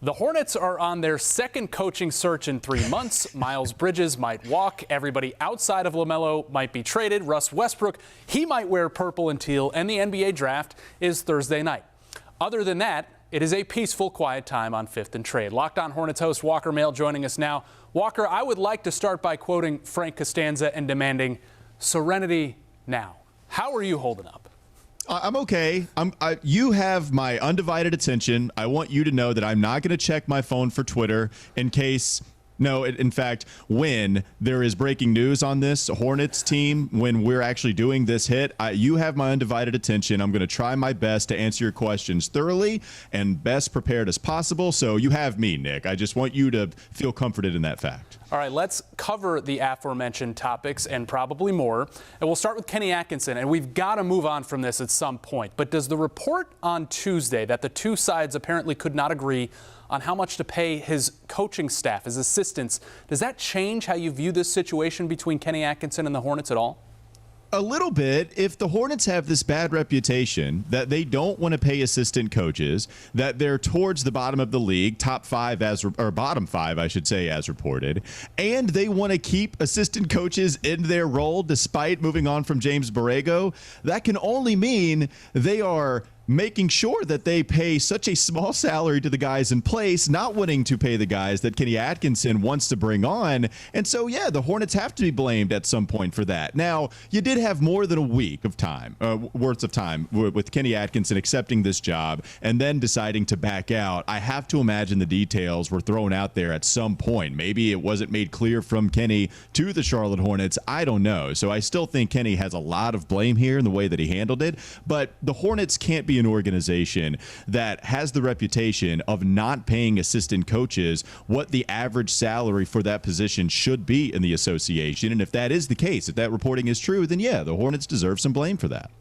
The Hornets are on their second coaching search in 3 months. Miles Bridges might walk. Everybody outside of LaMelo might be traded. Russ Westbrook, he might wear purple and teal. And the NBA draft is Thursday night. Other than that, it is a peaceful, quiet time on 5th and Trade. Locked On Hornets host Walker Mehl joining us now. Walker, I would like to start by quoting Frank Costanza and demanding serenity now. How are you holding up? I'm okay. You have my undivided attention. I want you to know that I'm not going to check my phone for Twitter in case, in fact, when there is breaking news on this Hornets team, when we're actually doing this hit, you have my undivided attention. I'm going to try my best to answer your questions thoroughly and best prepared as possible. So you have me, Nick. I just want you to feel comforted in that fact. All right, let's cover the aforementioned topics and probably more. And we'll start with Kenny Atkinson, and we've got to move on from this at some point. But does the report on Tuesday that the two sides apparently could not agree on how much to pay his coaching staff, his assistants, does that change how you view this situation between Kenny Atkinson and the Hornets at all? A little bit. If the Hornets have this bad reputation that they don't want to pay assistant coaches, that they're towards the bottom of the league, top five or bottom five, I should say, as reported, and they want to keep assistant coaches in their role despite moving on from James Borrego, that can only mean they are making sure that they pay such a small salary to the guys in place, not wanting to pay the guys that Kenny Atkinson wants to bring on. And so, yeah, the Hornets have to be blamed at some point for that. Now, you did have more than a week of time, worth of time with Kenny Atkinson accepting this job and then deciding to back out. I have to imagine the details were thrown out there at some point. Maybe it wasn't made clear from Kenny to the Charlotte Hornets. I don't know. So I still think Kenny has a lot of blame here in the way that he handled it. But the Hornets can't be an organization that has the reputation of not paying assistant coaches what the average salary for that position should be in the association. And if that is the case, if that reporting is true, then yeah, the Hornets deserve some blame for that.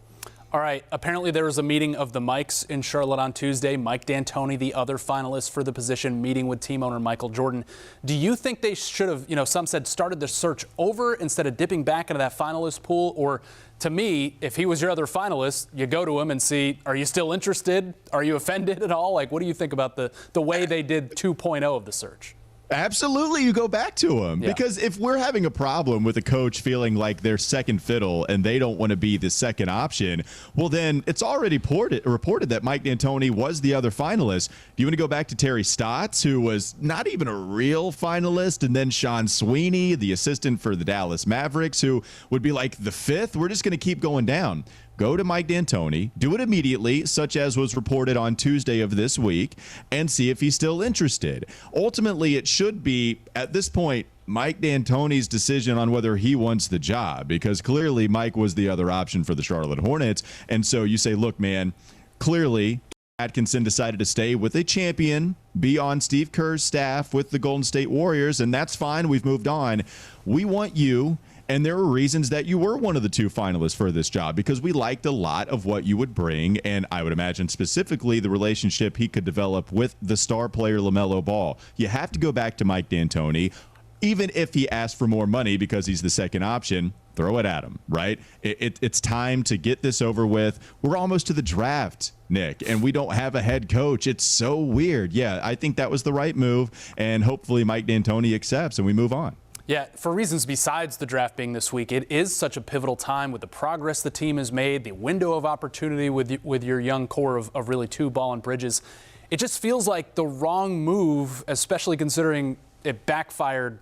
All right. Apparently there was a meeting of the Mikes in Charlotte on Tuesday. Mike D'Antoni, the other finalist for the position, meeting with team owner Michael Jordan. Do you think they should have, some said started the search over instead of dipping back into that finalist pool? Or to me, if he was your other finalist, you go to him and see, are you still interested? Are you offended at all? Like, what do you think about the way they did 2.0 of the search? Absolutely, you go back to him. Yeah. Because if we're having a problem with a coach feeling like they're second fiddle and they don't want to be the second option, well, then it's already reported that Mike D'Antoni was the other finalist. Do you want to go back to Terry Stotts, who was not even a real finalist, and then Sean Sweeney, the assistant for the Dallas Mavericks, who would be like the fifth? We're just going to keep going down. Go to Mike D'Antoni, do it immediately, such as was reported on Tuesday of this week, and see if he's still interested. Ultimately, it should be, at this point, Mike D'Antoni's decision on whether he wants the job, because clearly Mike was the other option for the Charlotte Hornets. And so you say, look, man, clearly Atkinson decided to stay with a champion, be on Steve Kerr's staff with the Golden State Warriors, and that's fine. We've moved on. We want you. And there were reasons that you were one of the two finalists for this job because we liked a lot of what you would bring. And I would imagine specifically the relationship he could develop with the star player LaMelo Ball. You have to go back to Mike D'Antoni. Even if he asked for more money because he's the second option, throw it at him, right? It's time to get this over with. We're almost to the draft, Nick, and we don't have a head coach. It's so weird. Yeah, I think that was the right move. And hopefully Mike D'Antoni accepts and we move on. Yeah, for reasons besides the draft being this week, it is such a pivotal time with the progress the team has made, the window of opportunity with your young core of really two Ball and Bridges. It just feels like the wrong move, especially considering it backfired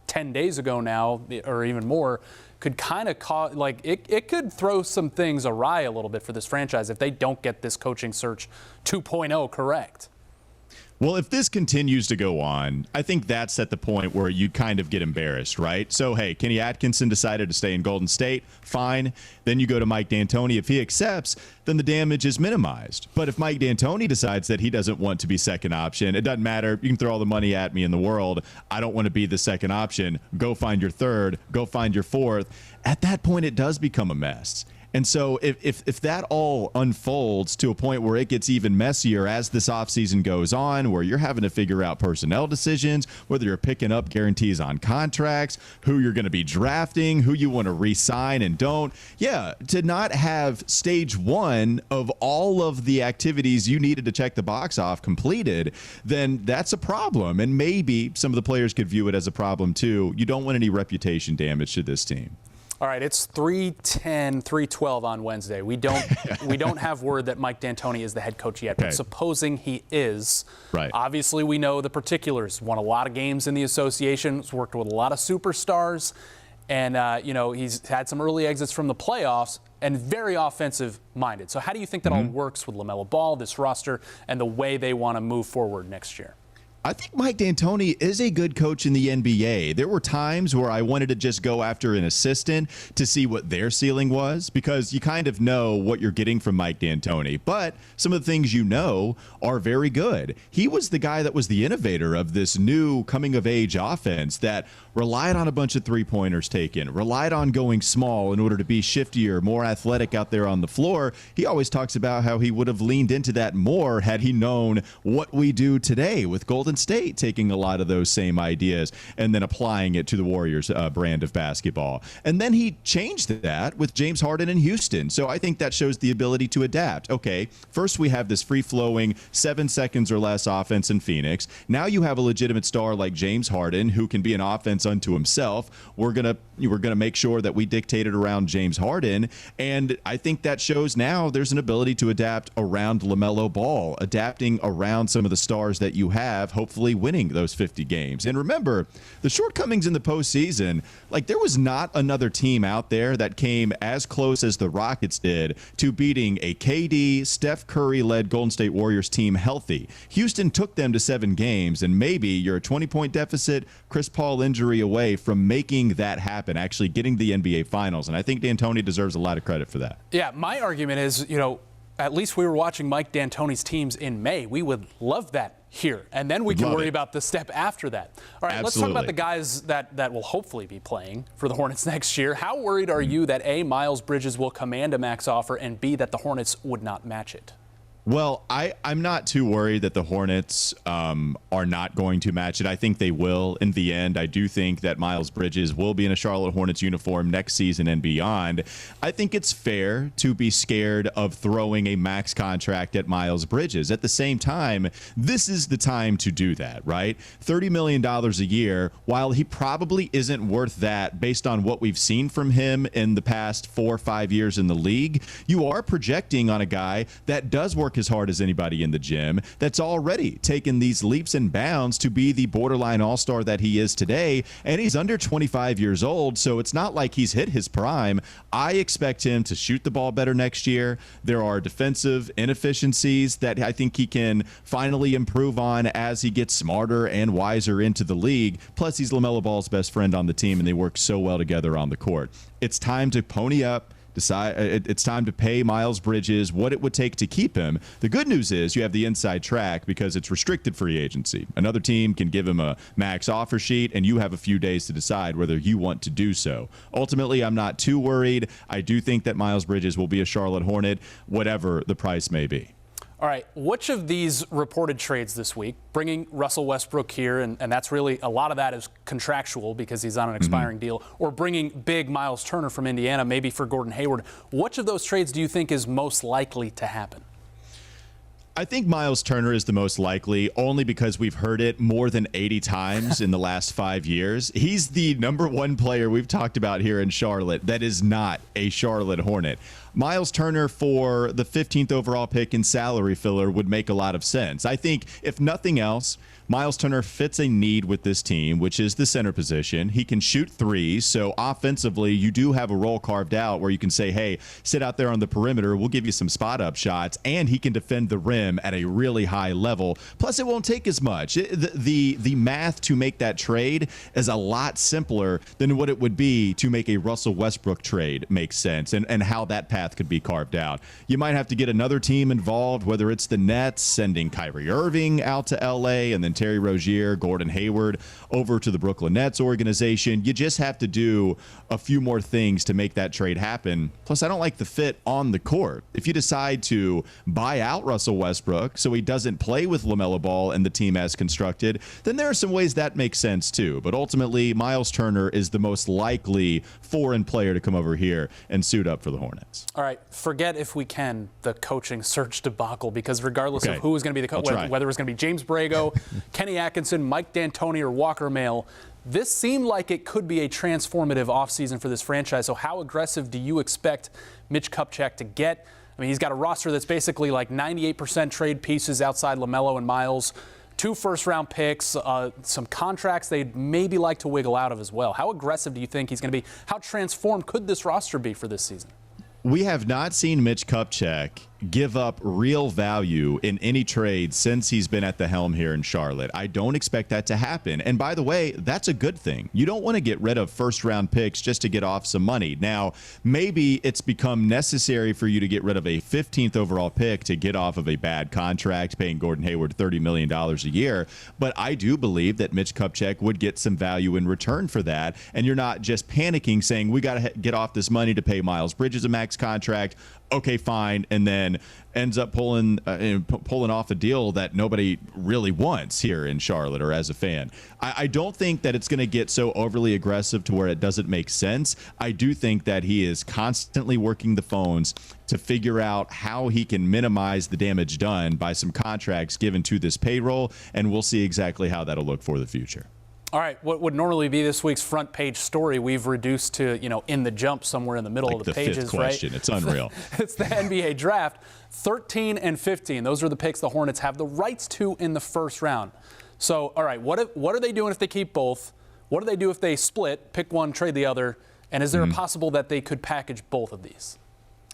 10 days ago now, or even more, could kind of cause, like, it could throw some things awry a little bit for this franchise if they don't get this coaching search 2.0 correct. Well, if this continues to go on, I think that's at the point where you kind of get embarrassed, right? So, hey, Kenny Atkinson decided to stay in Golden State. Fine. Then you go to Mike D'Antoni. If he accepts, then the damage is minimized. But if Mike D'Antoni decides that he doesn't want to be second option, it doesn't matter. You can throw all the money at me in the world. I don't want to be the second option. Go find your third. Go find your fourth. At that point, it does become a mess. And so if that all unfolds to a point where it gets even messier as this offseason goes on, where you're having to figure out personnel decisions, whether you're picking up guarantees on contracts, who you're going to be drafting, who you want to re-sign and don't. Yeah, to not have stage one of all of the activities you needed to check the box off completed, then that's a problem. And maybe some of the players could view it as a problem too. You don't want any reputation damage to this team. All right, it's 3:10, 3:12 on Wednesday. We don't have word that Mike D'Antoni is the head coach yet, but supposing he is, obviously we know the particulars. Won a lot of games in the association, has worked with a lot of superstars, and he's had some early exits from the playoffs and very offensive-minded. So how do you think that all works with LaMelo Ball, this roster, and the way they want to move forward next year? I think Mike D'Antoni is a good coach in the NBA. There were times where I wanted to just go after an assistant to see what their ceiling was, because you kind of know what you're getting from Mike D'Antoni. But some of the things you know are very good. He was the guy that was the innovator of this new coming-of-age offense that relied on a bunch of three-pointers taken, relied on going small in order to be shiftier, more athletic out there on the floor. He always talks about how he would have leaned into that more had he known what we do today with Golden State taking a lot of those same ideas and then applying it to the Warriors brand of basketball. And then he changed that with James Harden in Houston. So I think that shows the ability to adapt. Okay, first we have this free-flowing 7 seconds or less offense in Phoenix. Now you have a legitimate star like James Harden who can be an offense unto himself. We're gonna make sure that we dictate it around James Harden, and I think that shows now there's an ability to adapt around LaMelo Ball, adapting around some of the stars that you have, hopefully winning those 50 games. And remember, the shortcomings in the postseason, like there was not another team out there that came as close as the Rockets did to beating a KD, Steph Curry-led Golden State Warriors team healthy. Houston took them to 7 games, and maybe you're a 20-point deficit, Chris Paul injury away from making that happen, actually getting the NBA Finals. And I think D'Antoni deserves a lot of credit for that. Yeah, my argument is, at least we were watching Mike D'Antoni's teams in May. We would love that here, and then we can worry about the step after that. All right, let's talk about the guys that will hopefully be playing for the Hornets next year. How worried are you that A, Miles Bridges will command a max offer, and B, that the Hornets would not match it? Well, I'm not too worried that the Hornets are not going to match it. I think they will in the end. I do think that Miles Bridges will be in a Charlotte Hornets uniform next season and beyond. I think it's fair to be scared of throwing a max contract at Miles Bridges. At the same time, this is the time to do that, right? $30 million a year, while he probably isn't worth that based on what we've seen from him in the past 4 or 5 years in the league, you are projecting on a guy that does work as hard as anybody in the gym, that's already taken these leaps and bounds to be the borderline all-star that he is today, and he's under 25 years old, so it's not like he's hit his prime. I expect him to shoot the ball better next year. There are defensive inefficiencies that I think he can finally improve on as he gets smarter and wiser into the league. Plus, he's LaMelo Ball's best friend on the team, and they work so well together on the court. It's time to pony up. It's time to pay Miles Bridges what it would take to keep him. The good news is you have the inside track because it's restricted free agency. Another team can give him a max offer sheet, and you have a few days to decide whether you want to do so. Ultimately, I'm not too worried. I do think that Miles Bridges will be a Charlotte Hornet, whatever the price may be. All right, which of these reported trades this week, bringing Russell Westbrook here, and that's really, a lot of that is contractual because he's on an expiring deal, or bringing big Miles Turner from Indiana, maybe for Gordon Hayward, which of those trades do you think is most likely to happen? I think Miles Turner is the most likely, only because we've heard it more than 80 times in the last 5 years. He's the #1 player we've talked about here in Charlotte that is not a Charlotte Hornet. Miles Turner for the 15th overall pick in salary filler would make a lot of sense. I think, if nothing else, Miles Turner fits a need with this team, which is the center position. He can shoot threes, so offensively, you do have a role carved out where you can say, hey, sit out there on the perimeter, we'll give you some spot-up shots, and he can defend the rim at a really high level. Plus, it won't take as much. The math to make that trade is a lot simpler than what it would be to make a Russell Westbrook trade make sense, and how that path could be carved out. You might have to get another team involved, whether it's the Nets sending Kyrie Irving out to L.A. and then send Terry Rozier, Gordon Hayward over to the Brooklyn Nets organization. You just have to do a few more things to make that trade happen. Plus, I don't like the fit on the court. If you decide to buy out Russell Westbrook so he doesn't play with LaMelo Ball and the team as constructed, then there are some ways that makes sense too. But ultimately, Miles Turner is the most likely foreign player to come over here and suit up for the Hornets. All right, forget, if we can, the coaching search debacle, because regardless of who is going to be the coach, whether it's going to be James Borrego, Kenny Atkinson, Mike D'Antoni, or Walker Mehl, this seemed like it could be a transformative offseason for this franchise. So how aggressive do you expect Mitch Kupchak to get? I mean, he's got a roster that's basically like 98% trade pieces outside LaMelo and Miles, 2 first-round picks, some contracts they'd maybe like to wiggle out of as well. How aggressive do you think he's going to be? How transformed could this roster be for this season? We have not seen Mitch Kupchak give up real value in any trade since he's been at the helm here in Charlotte. I don't expect that to happen. And by the way, that's a good thing. You don't want to get rid of first-round picks just to get off some money. Now, maybe it's become necessary for you to get rid of a 15th overall pick to get off of a bad contract, paying Gordon Hayward $30 million a year. But I do believe that Mitch Kupchak would get some value in return for that. And you're not just panicking saying, we got to get off this money to pay Miles Bridges a max contract. Okay, fine, and then ends up pulling off a deal that nobody really wants here in Charlotte or as a fan. I don't think that it's going to get so overly aggressive to where it doesn't make sense. I do think that he is constantly working the phones to figure out how he can minimize the damage done by some contracts given to this payroll, and we'll see exactly how that'll look for the future. All right, what would normally be this week's front page story, we've reduced to, in the jump somewhere in the middle of the pages, fifth question. Right? It's unreal. It's the NBA draft. 13 and 15, those are the picks the Hornets have the rights to in the first round. So, all right, what are they doing if they keep both? What do they do if they split, pick one, trade the other? And is there a possible that they could package both of these?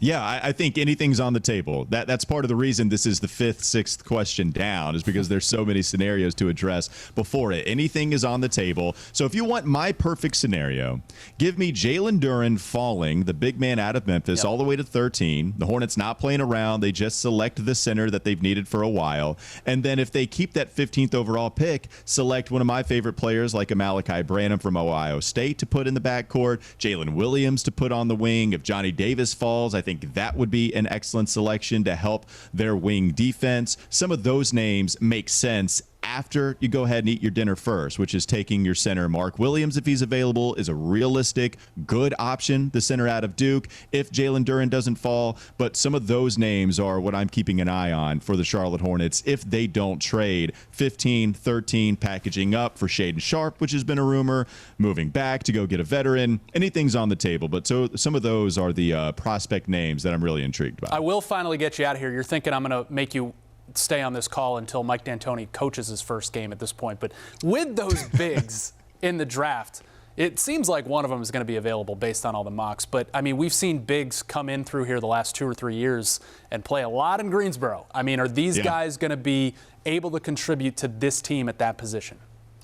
Yeah, I think anything's on the table. That's part of the reason this is the 5th, 6th question down, is because there's so many scenarios to address before it. Anything is on the table. So if you want my perfect scenario, give me Jalen Duren falling, the big man out of Memphis, all the way to 13. The Hornets not playing around. They just select the center that they've needed for a while. And then if they keep that 15th overall pick, select one of my favorite players like a Malachi Branham from Ohio State to put in the backcourt, Jalen Williams to put on the wing. If Johnny Davis falls, I think that would be an excellent selection to help their wing defense. Some of those names make sense after you go ahead and eat your dinner first, which is taking your center. Mark Williams, if he's available, is a realistic, good option, the center out of Duke, if Jalen Duren doesn't fall. But some of those names are what I'm keeping an eye on for the Charlotte Hornets if they don't trade 15, 13, packaging up for Shaedon Sharpe, which has been a rumor, moving back to go get a veteran. Anything's on the table. But so some of those are the prospect names that I'm really intrigued by. I will finally get you out of here. You're thinking I'm going to make you stay on this call until Mike D'Antoni coaches his first game at this point. But with those bigs in the draft, it seems like one of them is going to be available based on all the mocks. But, I mean, we've seen bigs come in through here the last 2 or 3 years and play a lot in Greensboro. I mean, are these guys going to be able to contribute to this team at that position?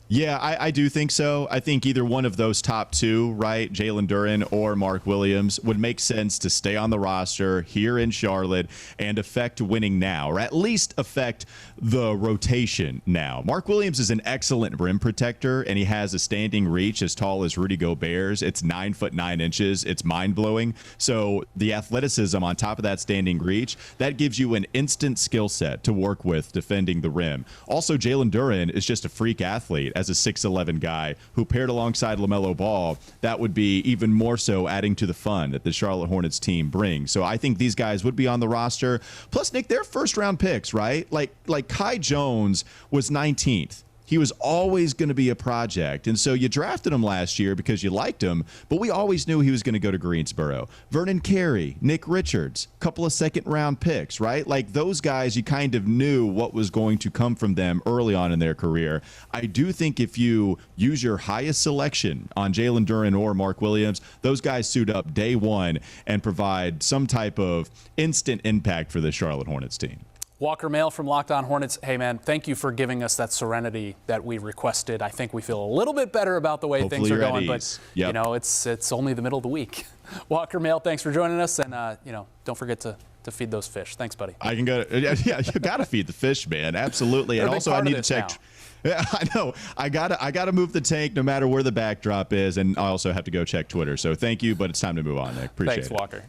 Yeah, I do think so. I think either one of those top two, right, Jalen Duren or Mark Williams, would make sense to stay on the roster here in Charlotte and affect winning now, or at least affect the rotation now. Mark Williams is an excellent rim protector, and he has a standing reach as tall as Rudy Gobert's. It's 9'9". It's mind-blowing. So the athleticism on top of that standing reach, that gives you an instant skill set to work with defending the rim. Also, Jalen Duren is just a freak athlete. As a 6'11" guy who paired alongside LaMelo Ball, that would be even more so adding to the fun that the Charlotte Hornets team brings. So I think these guys would be on the roster. Plus, Nick, they're first-round picks, right? Like Kai Jones was 19th. He was always going to be a project. And so you drafted him last year because you liked him, but we always knew he was going to go to Greensboro. Vernon Carey, Nick Richards, a couple of second-round picks, right? Like those guys, you kind of knew what was going to come from them early on in their career. I do think if you use your highest selection on Jalen Duren or Mark Williams, those guys suit up day one and provide some type of instant impact for the Charlotte Hornets team. Walker Mehl from Locked On Hornets. Hey, man, thank you for giving us that serenity that we requested. I think we feel a little bit better about the way Hopefully things are going, but yep. It's only the middle of the week. Walker Mehl, thanks for joining us, and don't forget to to feed those fish. Thanks, buddy. I can go. Yeah, you got to feed the fish, man. Absolutely. And also, I need to check. Yeah, I know. I gotta move the tank no matter where the backdrop is, and I also have to go check Twitter. So thank you, but it's time to move on, Nick. Appreciate it. Thanks, Walker.